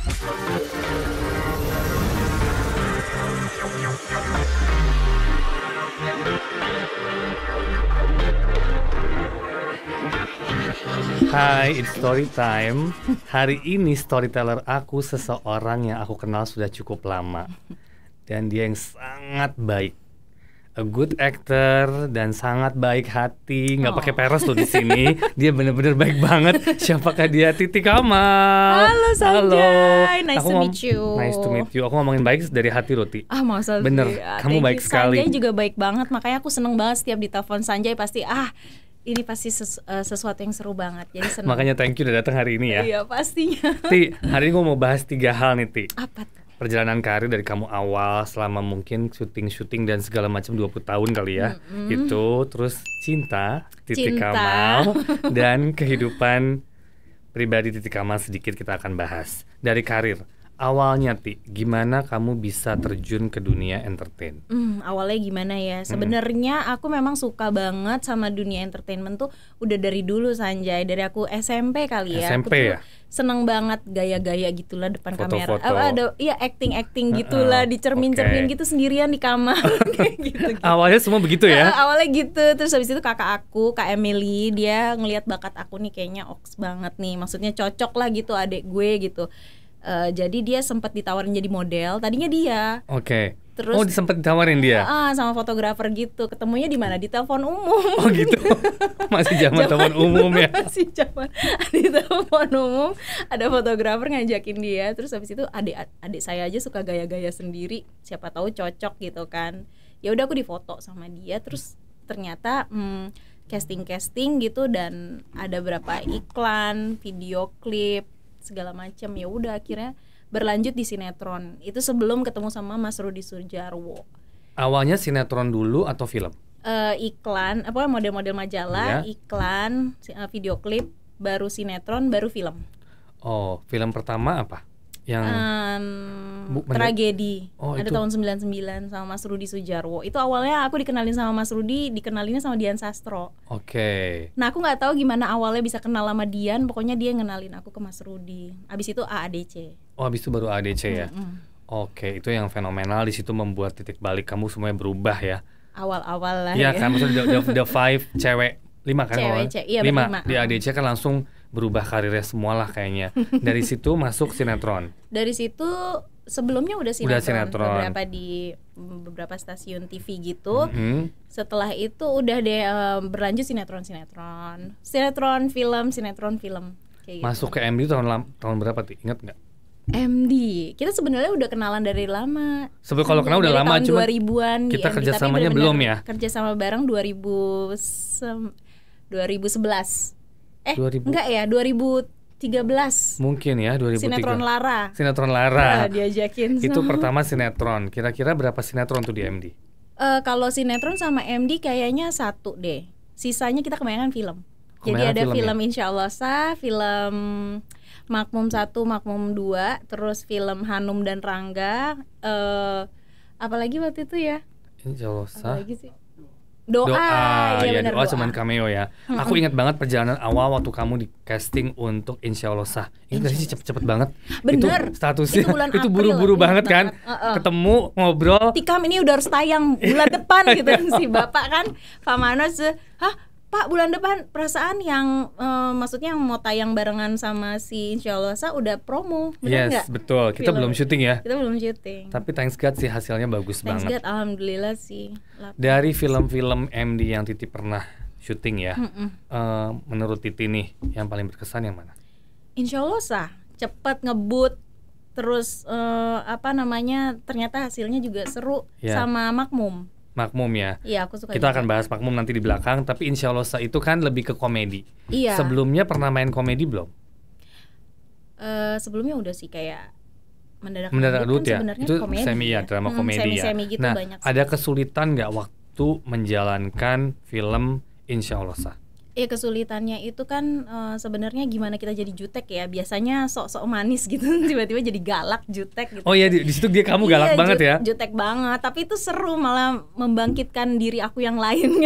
Hai, it's story time. Hari ini storyteller aku seseorang yang aku kenal sudah cukup lama. Dan dia yang sangat baik. A good actor dan sangat baik hati, nggak pakai peres loh di sini. Dia bener-bener baik banget. Siapakah dia? Titi Kamal. Halo Sanjay, nice to meet you. Nice to meet you. Aku ngomongin baik dari hati loh, Ti. Masa bener, kamu baik sekali. Sanjay juga baik banget, makanya aku seneng banget setiap ditelepon Sanjay pasti ini pasti sesuatu yang seru banget. Jadi seneng. Makanya thank you udah datang hari ini ya. Iya pastinya. Ti, hari ini gue mau bahas 3 hal nih, Ti. Apa tuh? Perjalanan karir dari kamu awal selama mungkin syuting dan segala macam 20 tahun kali ya. Itu terus cinta Titi Kamal dan kehidupan pribadi Titi Kamal sedikit kita akan bahas. Dari karir awalnya, Ti, gimana kamu bisa terjun ke dunia entertain? Awalnya gimana ya? Sebenarnya aku memang suka banget sama dunia entertainment tuh udah dari dulu, Sanjay. Dari aku SMP kali ya. SMP aku tuh ya? seneng banget gaya-gaya gitulah depan Foto-foto. kamera. Acting gitulah, di cermin-cermin gitu sendirian di kamar kayak gitu. Awalnya semua begitu ya? Awalnya gitu. Terus habis itu kakak aku, Kak Emily, dia ngelihat bakat aku nih kayaknya oks banget nih. Maksudnya cocok lah gitu adik gue gitu. Jadi dia sempat ditawarin jadi model, tadinya dia. Oke. Terus sempat ditawarin dia? Sama fotografer gitu. Ketemunya di mana? Di telepon umum. Oh gitu. Masih zaman telepon umum ya. Masih zaman di telepon umum. Ada fotografer ngajakin dia. Terus habis itu adik saya aja suka gaya-gaya sendiri. Siapa tahu cocok gitu kan. Ya udah aku difoto sama dia. Terus ternyata casting gitu dan ada berapa iklan, video klip segala macam. Ya udah akhirnya berlanjut di sinetron. Itu sebelum ketemu sama Mas Rudi Sudjarwo. Awalnya sinetron dulu atau film? Iklan, model-model majalah, iklan, video klip, baru sinetron, baru film. Oh, film pertama apa? Yang tragedi. Ada itu. tahun 99 sama Mas Rudi Sudjarwo. Itu awalnya aku dikenalin sama Mas Rudi, dikenalinnya sama Dian Sastro. Oke. Nah, aku nggak tahu gimana awalnya bisa kenal sama Dian, pokoknya dia ngenalin aku ke Mas Rudi. Abis itu AADC. Oh, abis itu baru AADC ya. Oke, itu yang fenomenal, di situ membuat titik balik kamu semuanya berubah ya. Awal-awal lah. Iya kan, maksudnya the 5 cewek 5 kan? Iya, 5 di AADC kan langsung berubah karirnya semua lah kayaknya. Dari situ masuk sinetron. Dari situ sebelumnya udah sinetron. Beberapa stasiun TV gitu. Setelah itu udah deh berlanjut sinetron film kayak masuk gitu. ke MD tahun berapa, Ti? Ingat nggak? MD kita sebenarnya udah kenalan dari lama. Sebelum kalau kenal udah lama, cuma 2000-an kita kerjasamanya belum ya? Kerjasama bareng 2011. Enggak ya, 2013. Mungkin ya, 2003. Sinetron Lara. Diajakin itu pertama sinetron. Kira-kira berapa sinetron tuh di MD? Kalau sinetron sama MD kayaknya 1 deh. Sisanya kita kebanyakan film. Jadi ada film ya? Insyaallah Sah, film Makmum 1, Makmum 2, terus film Hanum dan Rangga. Apalagi waktu itu ya? Insyaallah Sah. Apalagi sih? Doa ya benar, doa cuman cameo ya. Aku ingat banget perjalanan awal waktu kamu di casting untuk Insyaallah Sah. Ini tadi sih cepet banget. Bener. Itu statusnya itu buru-buru banget kan. Ketemu ngobrol. Tikam ini udah harus tayang bulan depan gitu si bapak kan. Pak Manos, Pak bulan depan perasaan yang maksudnya yang mau tayang barengan sama si Insyaallah Sah udah promo. Yes, gak? Betul. Kita belum syuting ya. Kita belum syuting. Tapi thanks God sih hasilnya bagus banget. Thanks God, alhamdulillah sih. Dari film-film MD yang Titi pernah syuting ya, menurut Titi nih yang paling berkesan yang mana? Insyaallah Sah, cepat ngebut, terus ternyata hasilnya juga seru, sama Makmum ya. Iya, aku suka. Kita akan bahas Makmum nanti di belakang, tapi Insyaallah Sah itu kan lebih ke komedi. Iya. Sebelumnya pernah main komedi belum? Sebelumnya udah sih kayak Mendadak Adut ya. Itu komedi, semi ya, drama komedi ya. Gitu nah, ada kesulitan nggak waktu menjalankan film Insyaallah Sah? Kesulitannya itu kan sebenarnya gimana kita jadi jutek ya. Biasanya sok-sok manis gitu, tiba-tiba jadi galak, jutek gitu. Oh iya, di situ kamu galak banget ya. Jutek banget, tapi itu seru, malah membangkitkan diri aku yang lain.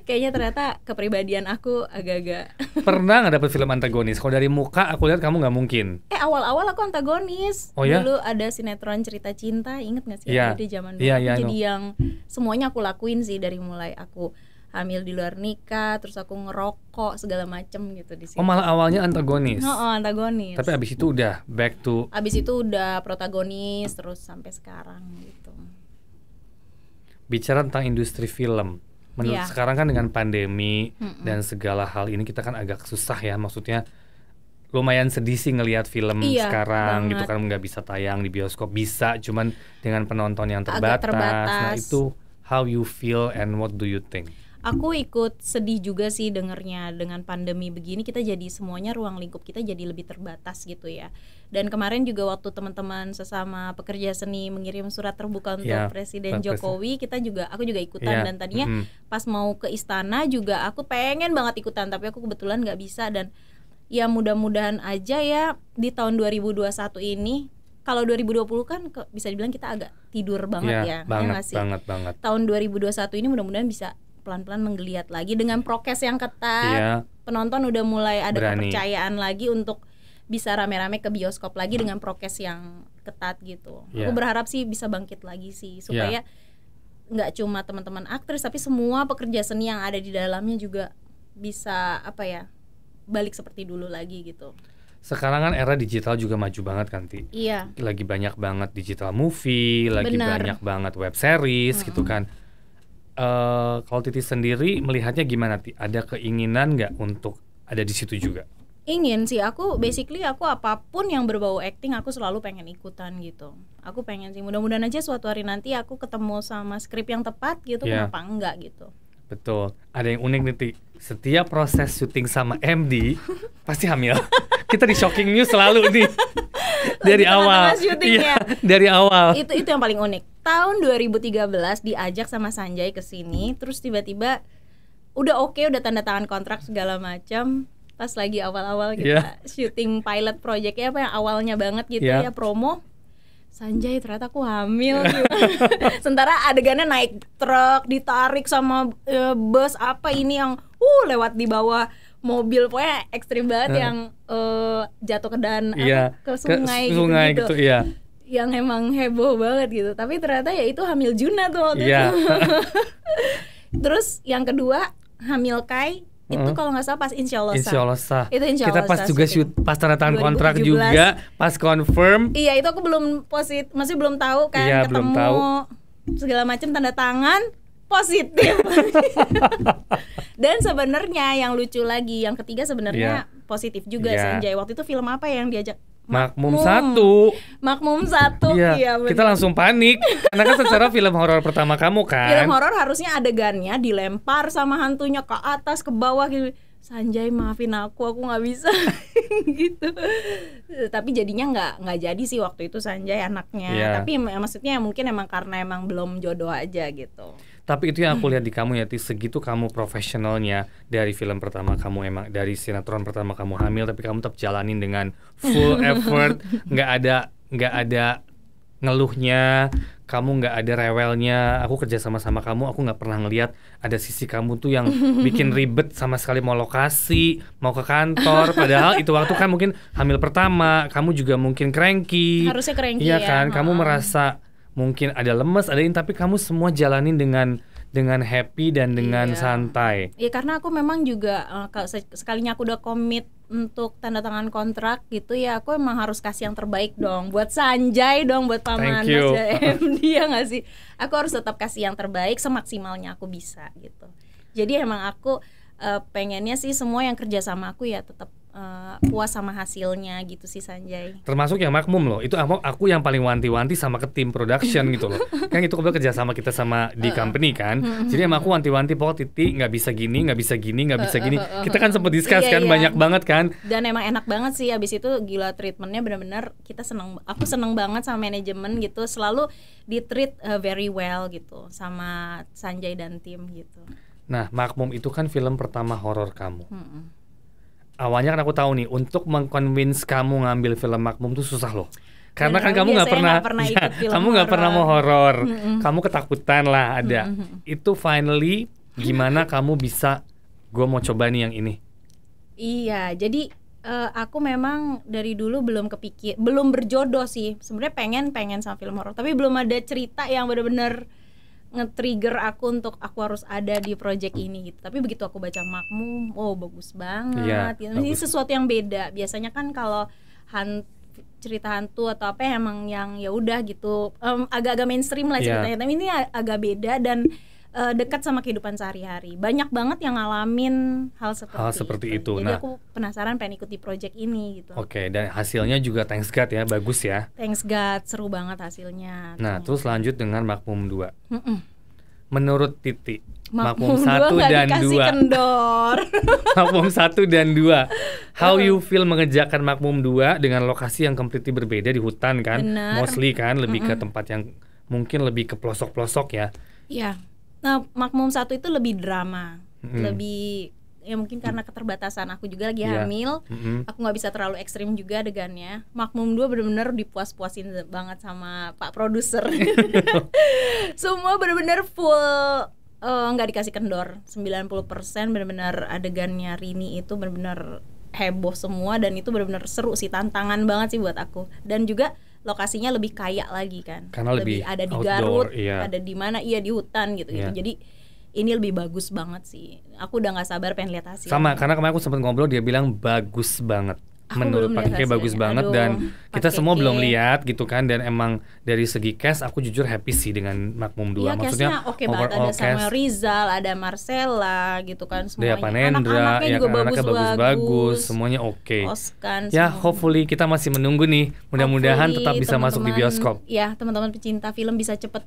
Kayaknya ternyata kepribadian aku agak-agak. Pernah nggak dapet film antagonis? Kalau dari muka aku lihat kamu nggak mungkin. Awal-awal aku antagonis. Oh ya? Dulu ada sinetron Cerita Cinta, inget nggak sih? Iya. Di zaman dulu. Iya, Jadi yang semuanya aku lakuin sih, dari mulai aku hamil di luar nikah, terus aku ngerokok segala macem gitu di situ. Oh, malah awalnya antagonis. Antagonis. Tapi abis itu udah back to. Abis itu udah protagonis terus sampai sekarang gitu. Bicara tentang industri film, menurut sekarang kan dengan pandemi dan segala hal ini kita kan agak susah ya, maksudnya lumayan sedih sih ngelihat film sekarang gitu kan, nggak bisa tayang di bioskop, bisa cuman dengan penonton yang terbatas. Nah itu how you feel and what do you think? Aku ikut sedih juga sih dengernya, dengan pandemi begini kita jadi semuanya ruang lingkup kita jadi lebih terbatas gitu ya. Dan kemarin juga waktu teman-teman sesama pekerja seni mengirim surat terbuka untuk Presiden Jokowi, aku juga ikutan dan tadinya pas mau ke istana juga aku pengen banget ikutan, tapi aku kebetulan nggak bisa. Dan ya mudah-mudahan aja ya di tahun 2021 ini. Kalau 2020 kan bisa dibilang kita agak tidur banget ya banget. Tahun 2021 ini mudah-mudahan bisa pelan-pelan menggeliat lagi dengan prokes yang ketat. Penonton udah mulai ada kepercayaan lagi untuk bisa rame-rame ke bioskop lagi dengan prokes yang ketat gitu. Aku berharap sih bisa bangkit lagi sih, supaya nggak cuma teman-teman aktris tapi semua pekerja seni yang ada di dalamnya juga bisa balik seperti dulu lagi gitu. Sekarang kan era digital juga maju banget kan, Ti. Iya. Lagi banyak banget digital movie, lagi banyak banget web series gitu kan. Kalau Titi sendiri melihatnya gimana, Ti? Ada keinginan nggak untuk ada di situ juga? Ingin sih, aku apapun yang berbau acting aku selalu pengen ikutan gitu. Aku pengen sih, mudah-mudahan aja suatu hari nanti aku ketemu sama skrip yang tepat gitu, kenapa enggak gitu. Betul. Ada yang unik nih, Ti. Setiap proses syuting sama MD pasti hamil. Kita di Shocking News selalu nih. Dari awal. Dari awal. Itu yang paling unik. Tahun 2013 diajak sama Sanjay ke sini, terus tiba-tiba udah udah tanda tangan kontrak segala macam. Pas lagi awal-awal kita syuting pilot project yang awalnya banget gitu ya, promo. Sanjay, ternyata aku hamil gitu. Sementara adegannya naik truk, ditarik sama bus ini yang lewat di bawah mobil, pokoknya ekstrim banget yang jatuh ke ke sungai gitu. Yang emang heboh banget gitu. Tapi ternyata ya itu hamil Juna tuh waktu itu. Terus yang kedua hamil Kai. Itu kalau nggak salah pas Insya Allah sah. Itu Insya Allah kita pas juga pas tanda tangan kontrak juga, pas confirm. Iya, itu aku belum positif, masih belum tahu kan, ketemu belum tahu. Segala macam tanda tangan positif. Dan sebenarnya yang lucu lagi, yang ketiga sebenarnya positif juga Sanjay. Waktu itu film apa yang diajak? Makmum 1. Iya, kita langsung panik karena kan secara film horor pertama kamu kan. Film horor harusnya adegannya dilempar sama hantunya ke atas ke bawah gitu. Sanjay, maafin aku nggak bisa. Gitu. Tapi jadinya nggak jadi sih waktu itu Sanjay anaknya. Tapi maksudnya mungkin emang karena emang belum jodoh aja gitu. Tapi itu yang aku lihat di kamu ya, segitu kamu profesionalnya. Dari film pertama kamu emang, dari sinetron pertama kamu hamil, tapi kamu tetap jalanin dengan full effort, nggak ada ngeluhnya, kamu nggak ada rewelnya. Aku kerja sama kamu, aku nggak pernah ngelihat ada sisi kamu tuh yang bikin ribet sama sekali, mau lokasi, mau ke kantor. Padahal itu waktu kan mungkin hamil pertama, kamu juga mungkin cranky. Harusnya cranky ya kan, kamu merasa mungkin ada lemes, tapi kamu semua jalanin dengan happy dan dengan santai. Iya, karena aku memang juga sekalinya aku udah komit untuk tanda tangan kontrak gitu ya, aku emang harus kasih yang terbaik dong buat Sanjay dong, buat paman Mas MD ya nggak sih. Aku harus tetap kasih yang terbaik semaksimalnya aku bisa gitu. Jadi emang aku pengennya sih semua yang kerja sama aku ya tetap puas sama hasilnya gitu sih Sanjay. Termasuk yang Makmum loh, itu aku yang paling wanti-wanti sama ke tim production gitu loh. Kan itu kebetulan kerja sama kita sama di company kan. Jadi emang aku wanti-wanti, pokok Titi nggak bisa gini. Kita kan sempat discuss kan, banyak banget kan. Dan emang enak banget sih, abis itu gila treatmentnya benar-benar aku seneng banget sama manajemen gitu, selalu di treat very well gitu sama Sanjay dan tim gitu. Nah, Makmum itu kan film pertama horor kamu. Mm-mm. Awalnya kan aku tahu nih, untuk meng-convince kamu ngambil film Makmum tuh susah loh. Karena kan Bener, kamu nggak biasanya pernah, nggak pernah ya, ikut film kamu nggak pernah mau horor. horor, Mm-mm. kamu ketakutan lah ada. Mm-mm. Itu finally gimana kamu bisa, gue mau coba nih yang ini. Iya, jadi aku memang dari dulu belum belum berjodoh sih. Sebenarnya pengen sama film horor, tapi belum ada cerita yang benar-benar nge-trigger aku untuk aku harus ada di project ini gitu. Tapi begitu aku baca Makmum, oh bagus banget. Iya, Ini bagus. sesuatu yang beda. Biasanya kan kalau cerita hantu atau apa emang yang ya udah gitu, agak-agak mainstream lah Iya. ceritanya. Tapi ini agak beda dan dekat sama kehidupan sehari-hari. Banyak banget yang ngalamin hal seperti itu. Jadi Nah, aku penasaran pengen ikut di project ini gitu. oke, dan hasilnya juga thanks God ya, bagus ya. Thanks God, seru banget hasilnya. Nah, terus lanjut dengan Makmum 2. Mm-mm. Menurut Titi, Makmum 1 2 nggak dan dikasih 2. kendor. Makmum 1 dan 2. How you feel mengerjakan Makmum 2 dengan lokasi yang completely berbeda di hutan kan? Benar. Mostly kan lebih ke tempat yang mungkin lebih ke pelosok-pelosok ya. Iya. Nah, Makmum 1 itu lebih drama. Mm-mm. Lebih ya mungkin karena keterbatasan aku juga lagi Iya. hamil. Mm-mm. Aku nggak bisa terlalu ekstrim juga adegannya. Makmum 2 benar-benar dipuas-puasin banget sama Pak Produser. Semua benar-benar full, nggak dikasih kendor. 90% benar-benar adegannya Rini itu benar-benar heboh semua, dan itu benar-benar seru sih, tantangan banget sih buat aku. Dan juga lokasinya lebih kaya lagi kan. Karena lebih ada di outdoor, Garut, iya. ada di mana? Iya, di hutan gitu. Iya. Jadi ini lebih bagus banget sih. Aku udah nggak sabar pengen lihat hasilnya. Sama, karena kemarin aku sempat ngobrol, dia bilang bagus banget. Aku Menurut belum Pak lihat Keke bagus hasilnya. banget. Aduh, Dan Pak kita semua Keke. belum lihat gitu kan. Dan emang dari segi cast aku jujur happy sih dengan Makmum 2. Iya, Maksudnya castnya oke banget. Ada Samuel Rizal, ada Marcella gitu kan, Dea semuanya. Panendra, Anak-anaknya ya juga kan, anaknya bagus-bagus, semuanya oke. Oskan, Ya, semua. hopefully kita masih menunggu nih. Mudah-mudahan Hopefully tetap bisa masuk di teman-teman- bioskop. Ya, teman-teman pecinta film bisa cepet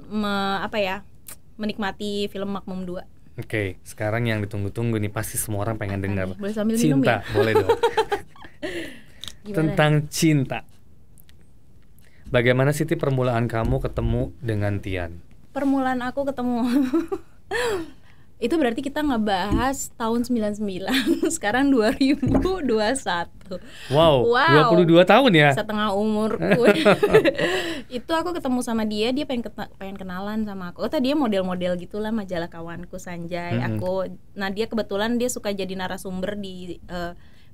menikmati film Makmum 2. Oke, sekarang yang ditunggu-tunggu nih pasti semua orang pengen dengar. Boleh sambil minum Cinta, ya? boleh dong. Gimana? Tentang cinta. Bagaimana Siti permulaan kamu ketemu dengan Tian? Permulaan aku ketemu itu berarti kita ngebahas tahun 99. Sekarang 2021. Wow, 22 tahun ya? Setengah umurku. Itu aku ketemu sama dia pengen kenalan sama aku. Dia model-model gitulah, majalah kawanku Sanjay. Nah, dia kebetulan dia suka jadi narasumber di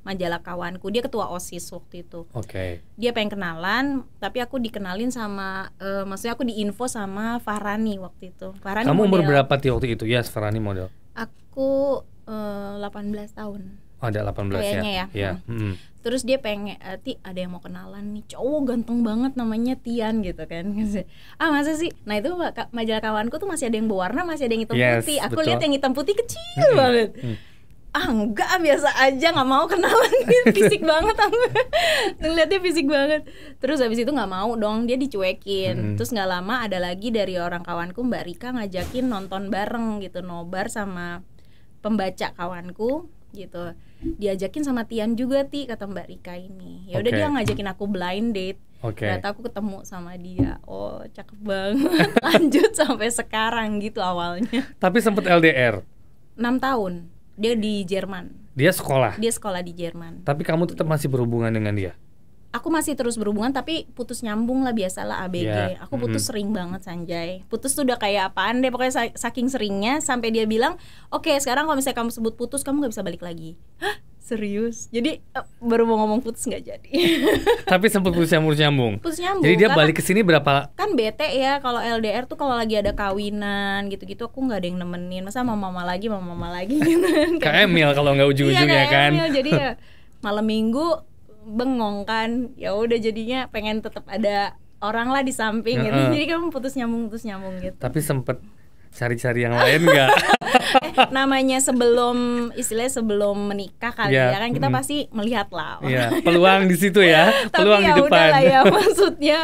majalah kawanku. Dia ketua OSIS waktu itu. Oke. Dia pengen kenalan, tapi aku dikenalin sama maksudnya aku diinfo sama Farhani waktu itu. Farhani Kamu umur model. berapa waktu itu? Ya, Farhani model. Aku 18 tahun. Ada 18 Kayaknya ya. Iya. Terus dia pengen, ada yang mau kenalan nih, cowok ganteng banget namanya Tian gitu kan. Masa sih? Nah, itu majalah kawanku tuh masih ada yang berwarna, masih ada yang hitam Yes, putih. Aku betul. lihat yang hitam putih kecil banget. Enggak, biasa aja, nggak mau kenalan. Fisik banget aku. Ngeliatnya fisik banget. Terus habis itu nggak mau dong, dia dicuekin. Terus nggak lama ada lagi dari orang kawanku, Mbak Rika, ngajakin nonton bareng gitu, nobar sama pembaca kawanku gitu. Diajakin sama Tian juga, kata Mbak Rika ini. Ya udah, Oke. dia ngajakin aku blind date. Oke. Ternyata aku ketemu sama dia. Oh, cakep banget. Lanjut sampai sekarang gitu awalnya. Tapi sempat LDR. 6 tahun. Dia di Jerman. Dia sekolah. Dia sekolah di Jerman. Tapi kamu tetap masih berhubungan dengan dia. Aku masih terus berhubungan, tapi putus nyambung lah, biasalah ABG. Ya. Aku putus sering banget, Sanjay. Putus tuh udah kayak apaan deh, pokoknya saking seringnya sampai dia bilang, "Oke, sekarang kalau misalnya kamu sebut putus, kamu nggak bisa balik lagi." Hah? Serius? Jadi baru mau ngomong putus nggak jadi. Tapi sempat putus nyambung. Putus nyambung. Jadi dia karena balik ke sini berapa? kan bete ya kalau LDR tuh, kalau lagi ada kawinan gitu-gitu aku nggak ada yang nemenin. Masa mama lagi gitu kan. Kayak Emil kalau nggak ujung-ujungnya Iya, kan. Emil. Jadi ya malam minggu bengong kan. Ya udah, jadinya pengen tetap ada orang lah di samping gitu. Jadi kan putus nyambung gitu. Tapi sempet cari-cari yang lain nggak? Namanya istilahnya sebelum menikah kali Iya, ya kan, kita pasti melihat lah. Iya, peluang di situ ya, peluang di Tapi ya depan. udahlah ya, maksudnya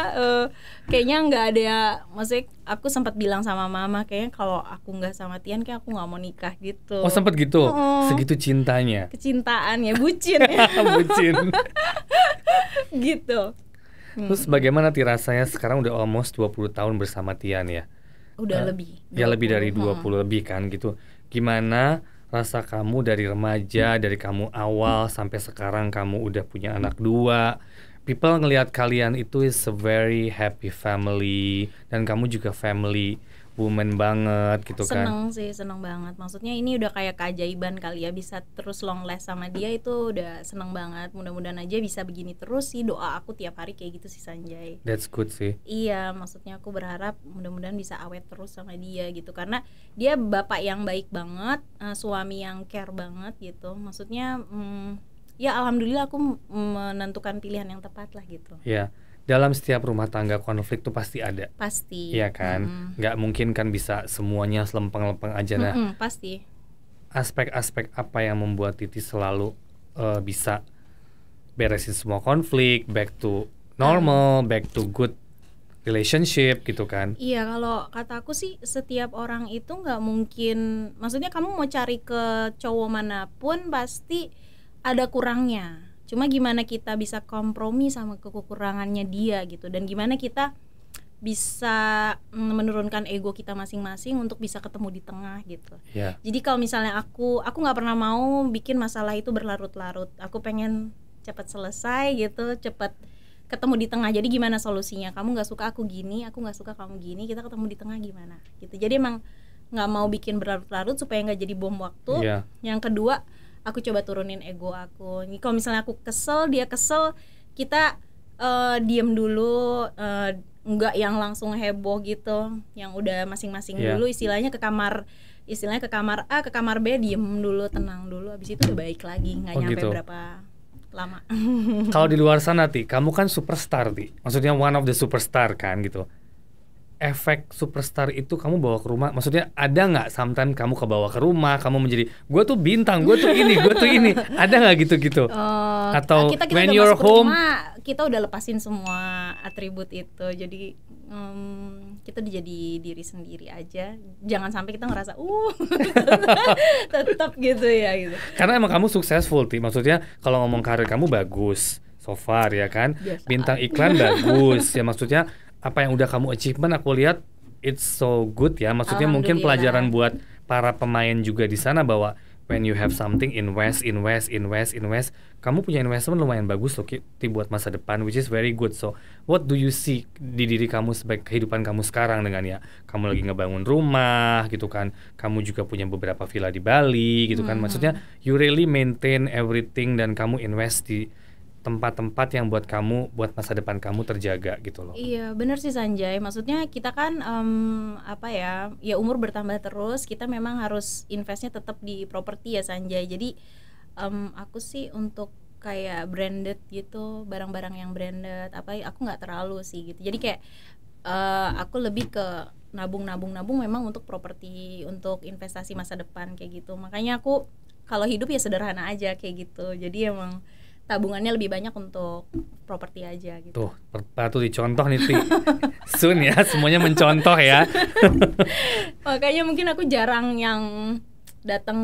kayaknya nggak ada ya. Maksudnya aku sempat bilang sama mama, kayaknya kalau aku nggak sama Tian, kayak aku nggak mau nikah gitu. Oh, sempet gitu, segitu cintanya. Kecintaan ya, bucin ya. Bucin. Gitu. Terus bagaimana rasanya sekarang udah almost 20 tahun bersama Tian ya? Udah lebih. Ya lebih dari 20. 20 lebih kan gitu. Gimana rasa kamu dari remaja, dari kamu awal sampai sekarang kamu udah punya anak 2. People ngelihat kalian itu is a very happy family dan kamu juga family woman banget gitu kan. Seneng sih, seneng banget. Maksudnya ini udah kayak keajaiban kali ya, bisa terus long last sama dia itu udah seneng banget. Mudah-mudahan aja bisa begini terus sih, doa aku tiap hari kayak gitu sih Sanjay. That's good sih. Iya, maksudnya aku berharap mudah-mudahan bisa awet terus sama dia gitu. Karena dia bapak yang baik banget, suami yang care banget gitu. Maksudnya ya alhamdulillah aku menentukan pilihan yang tepat lah gitu. Ya, dalam setiap rumah tangga konflik tuh pasti ada. Pasti. Iya kan? Nggak mungkin kan bisa semuanya selempeng-lempeng aja. Nah, pasti. aspek-aspek apa yang membuat Titi selalu bisa beresin semua konflik, back to normal, back to good relationship gitu kan? Iya, kalau kata aku sih setiap orang itu nggak mungkin, maksudnya kamu mau cari ke cowok manapun pasti ada kurangnya. Cuma gimana kita bisa kompromi sama kekurangannya dia gitu, dan gimana kita bisa menurunkan ego kita masing-masing untuk bisa ketemu di tengah gitu. Yeah. Jadi kalau misalnya aku nggak pernah mau bikin masalah itu berlarut-larut. Aku pengen cepat selesai gitu, cepat ketemu di tengah. Jadi gimana solusinya? Kamu nggak suka aku gini, aku nggak suka kamu gini, kita ketemu di tengah gimana? Gitu. Jadi emang nggak mau bikin berlarut-larut supaya nggak jadi bom waktu. Yeah. Yang kedua, aku coba turunin ego aku. Ini kalau misalnya aku kesel, dia kesel, kita diem dulu, nggak yang langsung heboh gitu, yang udah masing-masing dulu istilahnya ke kamar A ke kamar B, diem dulu, tenang dulu, abis itu udah baik lagi, nggak nyampe gitu. berapa lama. Kalau di luar sana Ti, kamu kan superstar Ti, maksudnya one of the superstar kan gitu. Efek superstar itu kamu bawa ke rumah, maksudnya ada nggak sometimes kamu kebawa ke rumah, kamu menjadi gue tuh bintang, gue tuh ini, ada nggak gitu-gitu? Atau kita when udah you're masuk home, rumah, kita udah lepasin semua atribut itu, jadi kita udah jadi diri sendiri aja, jangan sampai kita ngerasa tetap gitu ya gitu. Karena emang kamu successful Ti, maksudnya kalau ngomong karir kamu bagus so far ya kan, Biasa. bintang iklan bagus ya, maksudnya apa yang udah kamu achievement aku lihat it's so good ya, maksudnya mungkin pelajaran buat para pemain juga di sana bahwa when you have something invest, kamu punya investment lumayan bagus loh Ti buat masa depan, which is very good. So what do you see di diri kamu sebagai kehidupan kamu sekarang dengan ya kamu lagi ngebangun rumah gitu kan, kamu juga punya beberapa villa di Bali gitu kan, maksudnya you really maintain everything dan kamu invest di tempat-tempat yang buat kamu, buat masa depan kamu terjaga gitu loh. Iya benar sih Sanjay, maksudnya kita kan ya umur bertambah terus, kita memang harus investnya tetap di properti ya Sanjay. Jadi aku sih untuk kayak branded gitu, barang-barang yang branded aku nggak terlalu sih gitu. Jadi kayak aku lebih ke nabung memang untuk properti, untuk investasi masa depan kayak gitu. Makanya aku kalau hidup ya sederhana aja kayak gitu. Jadi emang tabungannya lebih banyak untuk properti aja gitu. Tuh, patut dicontoh nih Ti. Soon ya, semuanya mencontoh ya. Makanya mungkin aku jarang yang datang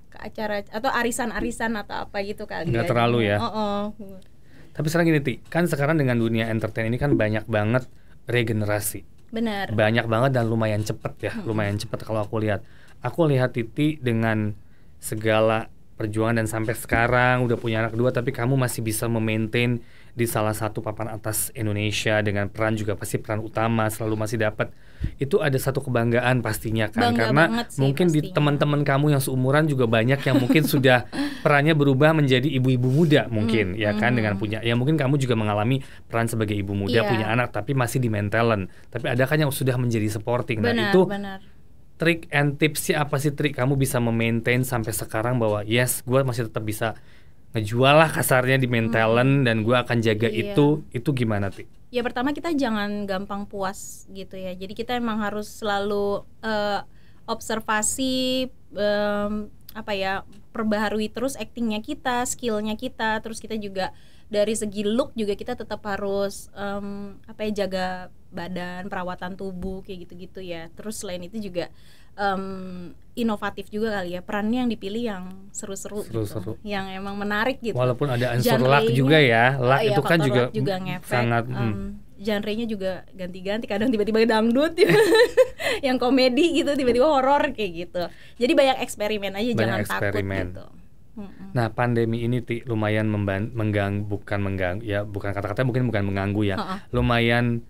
ke acara atau arisan-arisan atau apa gitu kali. Nggak terlalu ya. Tapi sekarang gini Ti, kan sekarang dengan dunia entertain ini kan banyak banget regenerasi. Benar. Banyak banget dan lumayan cepet ya, lumayan cepet kalau aku lihat. Aku lihat Titi dengan segala perjuangan dan sampai sekarang udah punya anak 2, tapi kamu masih bisa memaintain di salah satu papan atas Indonesia dengan peran juga pasti peran utama selalu masih dapat. Itu ada satu kebanggaan pastinya kan. Bangga karena sih, mungkin pastinya. di teman-teman kamu yang seumuran juga banyak yang mungkin sudah perannya berubah menjadi ibu-ibu muda mungkin ya kan, dengan punya ya mungkin kamu juga mengalami peran sebagai ibu muda, punya anak tapi masih di main talent. Tapi ada kan yang sudah menjadi supporting. Nah, itu trik and tipsnya apa sih Tri? Kamu bisa memaintain sampai sekarang bahwa yes, gue masih tetap bisa ngejual lah kasarnya di main talent dan gue akan jaga itu gimana Ti? Ya pertama kita jangan gampang puas gitu ya. Jadi kita emang harus selalu observasi, perbaharui terus actingnya kita, skillnya kita. Terus kita juga dari segi look juga kita tetap harus jaga badan, perawatan tubuh kayak gitu-gitu ya. Terus selain itu juga inovatif juga kali ya, perannya yang dipilih yang seru-seru gitu, yang emang menarik gitu. Walaupun ada unsur luck juga ya, luck itu kan juga ngefek, sangat genrenya juga ganti-ganti, kadang tiba-tiba dangdut yang komedi gitu tiba-tiba horor kayak gitu. Jadi banyak eksperimen aja, jangan eksperimen. takut gitu. Nah, pandemi ini lumayan mengganggu, bukan kata-kata mungkin bukan mengganggu ya. Lumayan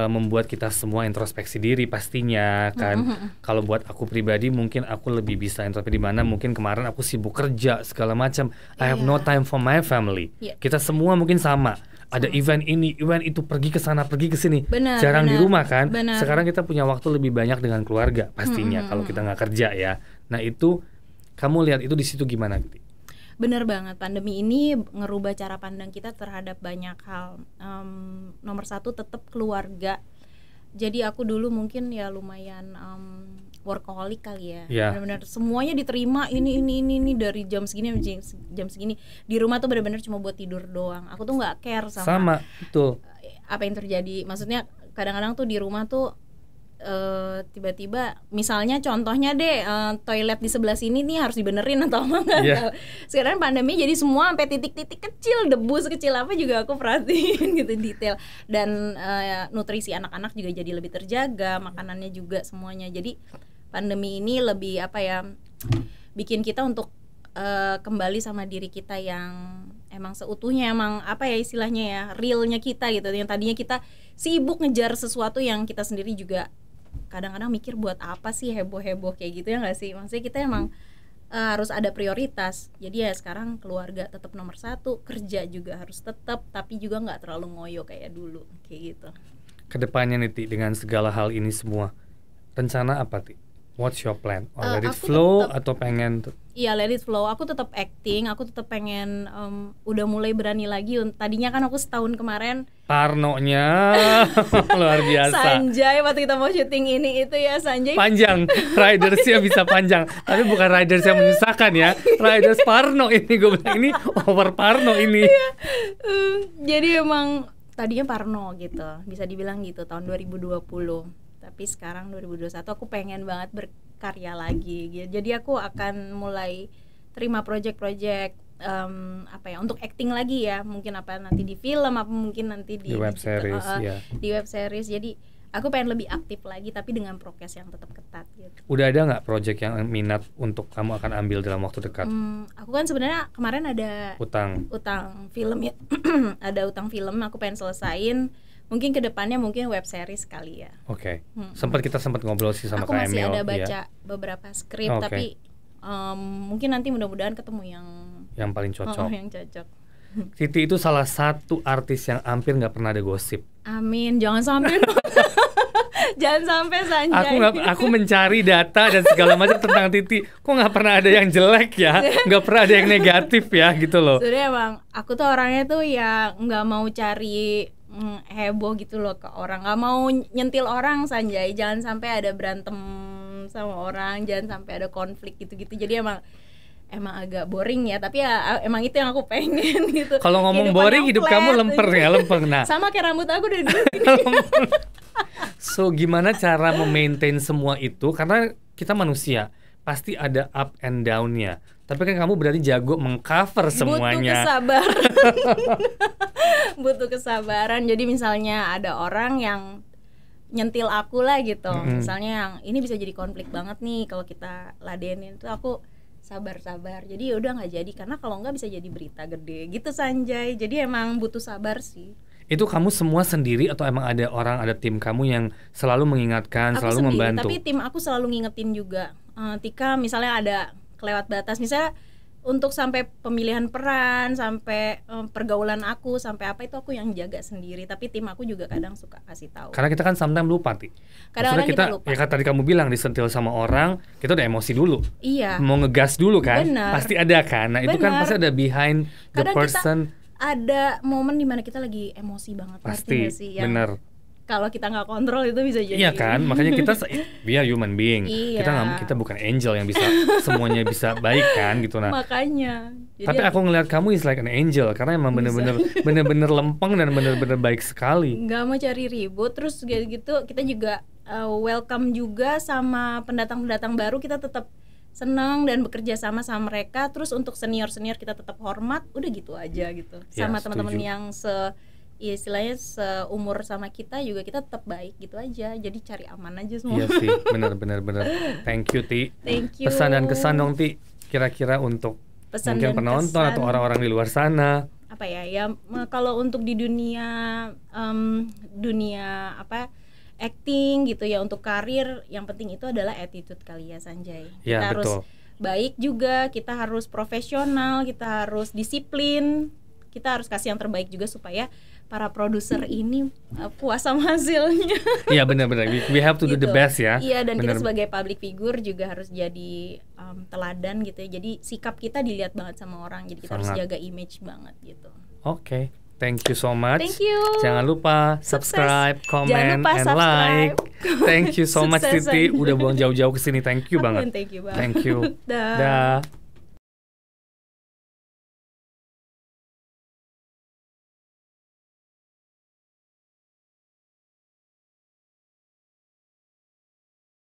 membuat kita semua introspeksi diri pastinya kan. Kalau buat aku pribadi mungkin aku lebih bisa introspeksi, di mana mungkin kemarin aku sibuk kerja segala macam. I have no time for my family. Kita semua mungkin sama. Ada event ini, event itu, pergi ke sana, pergi ke sini. Jarang di rumah kan. Sekarang kita punya waktu lebih banyak dengan keluarga pastinya kalau kita nggak kerja ya. Nah, itu kamu lihat itu di situ gimana? Bener banget, pandemi ini ngerubah cara pandang kita terhadap banyak hal. Nomor satu tetap keluarga. Jadi aku dulu mungkin ya lumayan workaholic kali ya. Benar-benar semuanya diterima, ini dari jam segini jam segini. Di rumah tuh benar-benar cuma buat tidur doang. Aku tuh nggak care sama betul. Apa yang terjadi. Maksudnya kadang-kadang tuh di rumah tuh tiba-tiba misalnya contohnya deh toilet di sebelah sini nih harus dibenerin atau enggak. Sekarang pandemi jadi semua sampai titik-titik kecil, debu sekecil apa juga aku perhatiin gitu, detail. Dan nutrisi anak-anak juga jadi lebih terjaga, makanannya juga semuanya. Jadi pandemi ini lebih bikin kita untuk kembali sama diri kita yang emang seutuhnya, emang istilahnya ya, realnya kita gitu. Yang tadinya kita sibuk ngejar sesuatu yang kita sendiri juga kadang-kadang mikir buat apa sih heboh-heboh kayak gitu ya nggak sih. Maksudnya kita emang harus ada prioritas. Jadi ya sekarang keluarga tetap nomor satu, kerja juga harus tetap, tapi juga nggak terlalu ngoyo kayak dulu kayak gitu. Kedepannya nih Ti, dengan segala hal ini semua, rencana apa Ti? What's your plan? Let it flow atau pengen? Iya, let it flow. Aku tetap acting, aku tetap pengen udah mulai berani lagi. Tadinya kan aku setahun kemarin Parnonya luar biasa. Sanjay waktu kita mau syuting ini itu ya, Sanjay panjang, ridersnya bisa panjang. Tapi bukan riders yang menyusahkan ya, riders Parno ini, gue bilang ini over Parno ini. Jadi emang tadinya Parno gitu, bisa dibilang gitu tahun 2020. Tapi sekarang 2021 aku pengen banget berkarya lagi gitu. Jadi aku akan mulai terima project-project untuk acting lagi ya, mungkin nanti di film, apa mungkin nanti di web series di web series. Jadi aku pengen lebih aktif lagi tapi dengan prokes yang tetap ketat gitu. Udah ada nggak project yang minat untuk kamu akan ambil dalam waktu dekat? Aku kan sebenarnya kemarin ada utang film ya. Ada utang film, aku pengen selesain. Mungkin kedepannya mungkin web series kali ya. Oke. Kita sempat ngobrol sih sama Kak Emil. Aku masih ada baca beberapa skrip, tapi mungkin nanti mudah-mudahan ketemu yang paling cocok. Yang cocok. Titi itu salah satu artis yang hampir nggak pernah ada gosip. Amin, jangan sampai. Jangan sampai Sanjay. Aku mencari data dan segala macam tentang Titi. Kok nggak pernah ada yang jelek ya? Nggak pernah ada yang negatif ya gitu loh. Sebenarnya emang aku tuh orangnya tuh ya nggak mau cari heboh gitu loh ke orang, nggak mau nyentil orang Sanjay, jangan sampai ada berantem sama orang, jangan sampai ada konflik gitu-gitu. Jadi emang agak boring ya, tapi ya emang itu yang aku pengen gitu. Kalau ngomong boring, hidup kamu lempeng. Nah, sama kayak rambut aku dari dulu. So gimana cara memaintain semua itu? Karena kita manusia, pasti ada up and down-nya. Tapi kan kamu berarti jago mengcover semuanya. Butuh kesabaran. Jadi misalnya ada orang yang nyentil aku lah gitu. Misalnya yang ini bisa jadi konflik banget nih kalau kita ladenin, tuh aku sabar. Jadi udah nggak jadi, karena kalau nggak bisa jadi berita gede gitu Sanjay. Jadi emang butuh sabar sih. Itu kamu semua sendiri atau emang ada tim kamu yang selalu mengingatkan, aku selalu sendiri, membantu? Tapi tim aku selalu ngingetin juga. Tika misalnya ada kelewat batas, misalnya untuk sampai pemilihan peran, sampai pergaulan aku, sampai apa itu aku yang jaga sendiri. Tapi tim aku juga kadang suka kasih tahu. Karena kita kan sometimes lupa, Ti. Kadang-kadang kita lupa. Ya kan tadi kamu bilang disentil sama orang, kita udah emosi dulu. Iya. Mau ngegas dulu kan? Bener. Pasti ada kan? Nah itu kan pasti ada behind the kadang person. Ada momen dimana kita lagi emosi banget. Pasti, bener. Kalau kita nggak kontrol itu bisa jadi. Iya kan, makanya kita we are human being. Iya. Kita bukan angel yang bisa semuanya bisa baik kan gitu. Nah makanya. Tapi aku ngelihat kamu is like an angel karena emang bener-bener lempeng dan bener-bener baik sekali. Nggak mau cari ribut, terus gitu kita juga welcome juga sama pendatang-pendatang baru. Kita tetap senang dan bekerja sama mereka. Terus untuk senior kita tetap hormat. Udah gitu aja gitu. Sama teman-teman yang ya istilahnya seumur sama kita juga kita tetap baik gitu aja. Jadi cari aman aja semua. Iya sih, benar. Thank you, Ti. Thank you. Pesan dan kesan dong, Ti. Kira-kira untuk Pesan mungkin dan penonton kesan. atau orang-orang di luar sana. Apa ya? Ya kalau untuk di dunia dunia apa acting gitu ya, untuk karir yang penting itu adalah attitude kali ya, Sanjay. Ya, Kita harus betul. baik juga, kita harus profesional, kita harus disiplin, kita harus kasih yang terbaik juga supaya para produser ini puas sama hasilnya. Iya, benar. We have to do the Gitu. best ya. Iya, dan Bener. kita sebagai public figure juga harus jadi teladan gitu ya. Jadi sikap kita dilihat banget sama orang. Jadi kita harus Sangat. jaga image banget gitu. Oke. Thank you so much. Thank you. Jangan lupa Sukses. subscribe, Jangan comment, lupa and subscribe. like. Thank you so much, Sukses, Titi. Sanjay. Udah buang jauh-jauh ke sini. Thank you Aku banget. yang thank you banget. Thank you. Dah. Dah.